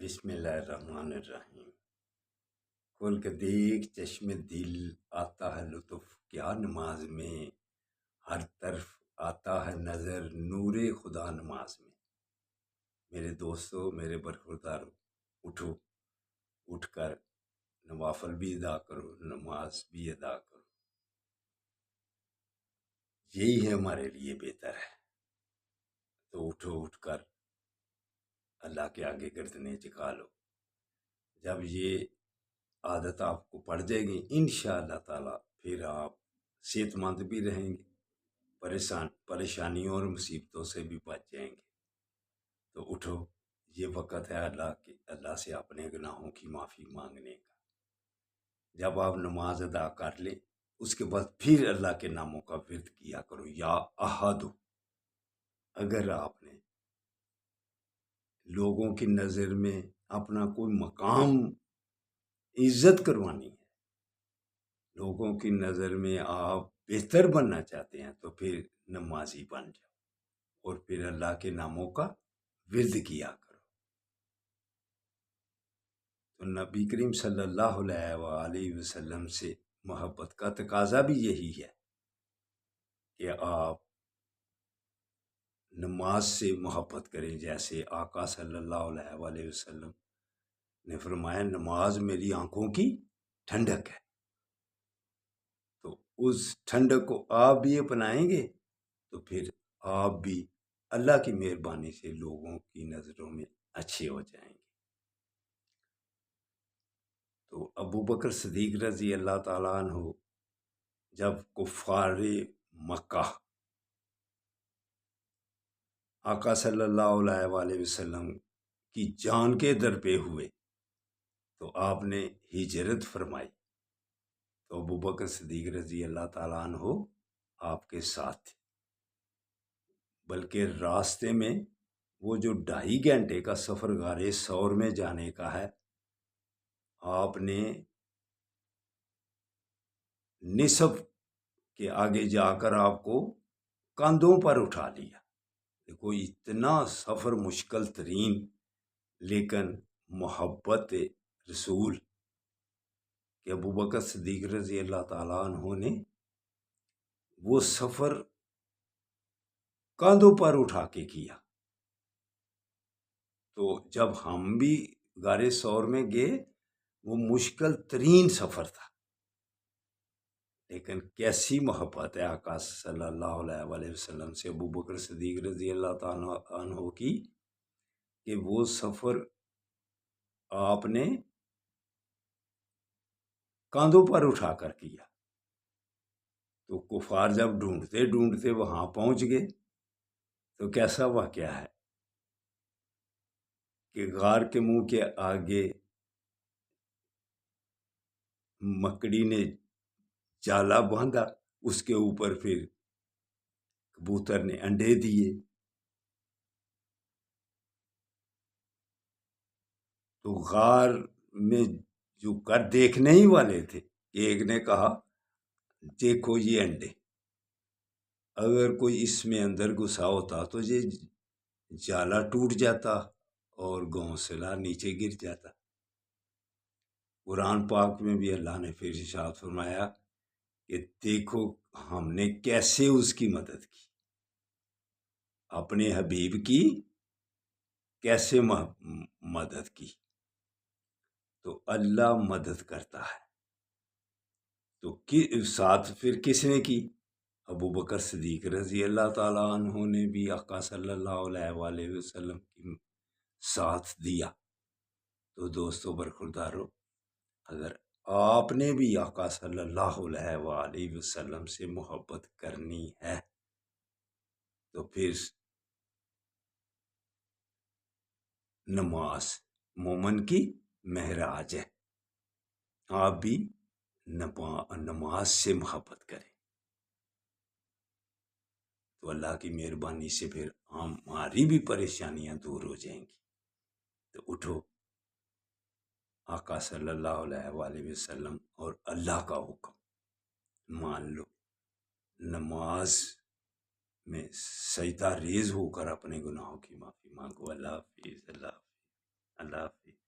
بسم اللہ الرحمن الرحیم۔ کھول کے دیکھ چشم دل، آتا ہے لطف کیا نماز میں، ہر طرف آتا ہے نظر نور خدا نماز میں۔ میرے دوستو، میرے برخوردارو، اٹھو، اٹھ کر نوافل بھی ادا کرو، نماز بھی ادا کرو، یہی ہے ہمارے لیے بہتر ہے۔ تو اٹھو، اٹھ کر اللہ کے آگے گردنیں جھکا لو۔ جب یہ عادت آپ کو پڑ جائے گی انشاءاللہ تعالی، پھر آپ صحت مند بھی رہیں گے، پریشانیوں اور مصیبتوں سے بھی بچ جائیں گے۔ تو اٹھو، یہ وقت ہے اللہ سے اپنے گناہوں کی معافی مانگنے کا۔ جب آپ نماز ادا کر لیں، اس کے بعد پھر اللہ کے ناموں کا ورد کیا کرو، یا احد۔ اگر آپ نے لوگوں کی نظر میں اپنا کوئی مقام عزت کروانی ہے، لوگوں کی نظر میں آپ بہتر بننا چاہتے ہیں، تو پھر نمازی بن جاؤ اور پھر اللہ کے ناموں کا ورد کیا کرو۔ تو نبی کریم صلی اللہ علیہ وآلہ وسلم سے محبت کا تقاضا بھی یہی ہے کہ آپ نماز سے محبت کریں، جیسے آقا صلی اللہ علیہ وآلہ وسلم نے فرمایا نماز میری آنکھوں کی ٹھنڈک ہے۔ تو اس ٹھنڈک کو آپ بھی اپنائیں گے تو پھر آپ بھی اللہ کی مہربانی سے لوگوں کی نظروں میں اچھے ہو جائیں گے۔ تو ابو بکر صدیق رضی اللہ تعالیٰ عنہ جب کفار مکہ آقا صلی اللہ علیہ وآلہ وسلم کی جان کے در پہ ہوئے تو آپ نے ہجرت فرمائی، تو ابو بکر صدیق رضی اللہ تعالیٰ عنہ آپ کے ساتھ تھے، بلکہ راستے میں وہ جو 2.5 گھنٹے کا سفر غار ثور میں جانے کا ہے، آپ نے نصف کے آگے جا کر آپ کو کاندھوں پر اٹھا لیا۔ دیکھو اتنا سفر مشکل ترین، لیکن محبت رسول کہ ابو بکر صدیق رضی اللہ تعالیٰ عنہ نے وہ سفر کاندھوں پر اٹھا کے کیا۔ تو جب ہم بھی غار ثور میں گئے، وہ مشکل ترین سفر تھا، لیکن کیسی محبت ہے آقا صلی اللہ علیہ وآلہ وسلم سے ابو بکر صدیق رضی اللہ تعالیٰ عنہ کی، کہ وہ سفر آپ نے کاندھوں پر اٹھا کر کیا۔ تو کفار جب ڈھونڈتے ڈھونڈتے وہاں پہنچ گئے تو کیسا واقعہ ہے کہ غار کے منہ کے آگے مکڑی نے جالا باندھا، اس کے اوپر پھر کبوتر نے انڈے دیے۔ تو غار میں جو کر دیکھنے ہی والے تھے، ایک نے کہا دیکھو یہ انڈے، اگر کوئی اس میں اندر گھسا ہوتا تو یہ جالا ٹوٹ جاتا اور گھونسلہ نیچے گر جاتا۔ قرآن پاک میں بھی اللہ نے پھر ارشاد فرمایا کہ دیکھو ہم نے کیسے اس کی مدد کی، اپنے حبیب کی کیسے مدد کی۔ تو اللہ مدد کرتا ہے، تو ساتھ پھر کس نے کی؟ ابو بکر صدیق رضی اللہ تعالیٰ عنہ نے بھی آقا صلی اللہ علیہ وآلہ وسلم کی ساتھ دیا۔ تو دوستو برخوردارو، اگر آپ نے بھی آقا صلی اللہ علیہ وآلہ وسلم سے محبت کرنی ہے تو پھر نماز مومن کی معراج ہے، آپ بھی نماز سے محبت کریں تو اللہ کی مہربانی سے پھر ہماری بھی پریشانیاں دور ہو جائیں گی۔ تو اٹھو، آقا صلی اللہ علیہ وآلہ وسلم اور اللہ کا حکم مان لو، نماز میں سجدہ ریز ہو کر اپنے گناہوں کی معافی مانگو۔ اللہ حافظ، اللہ حافظ۔ اللہ حافظ.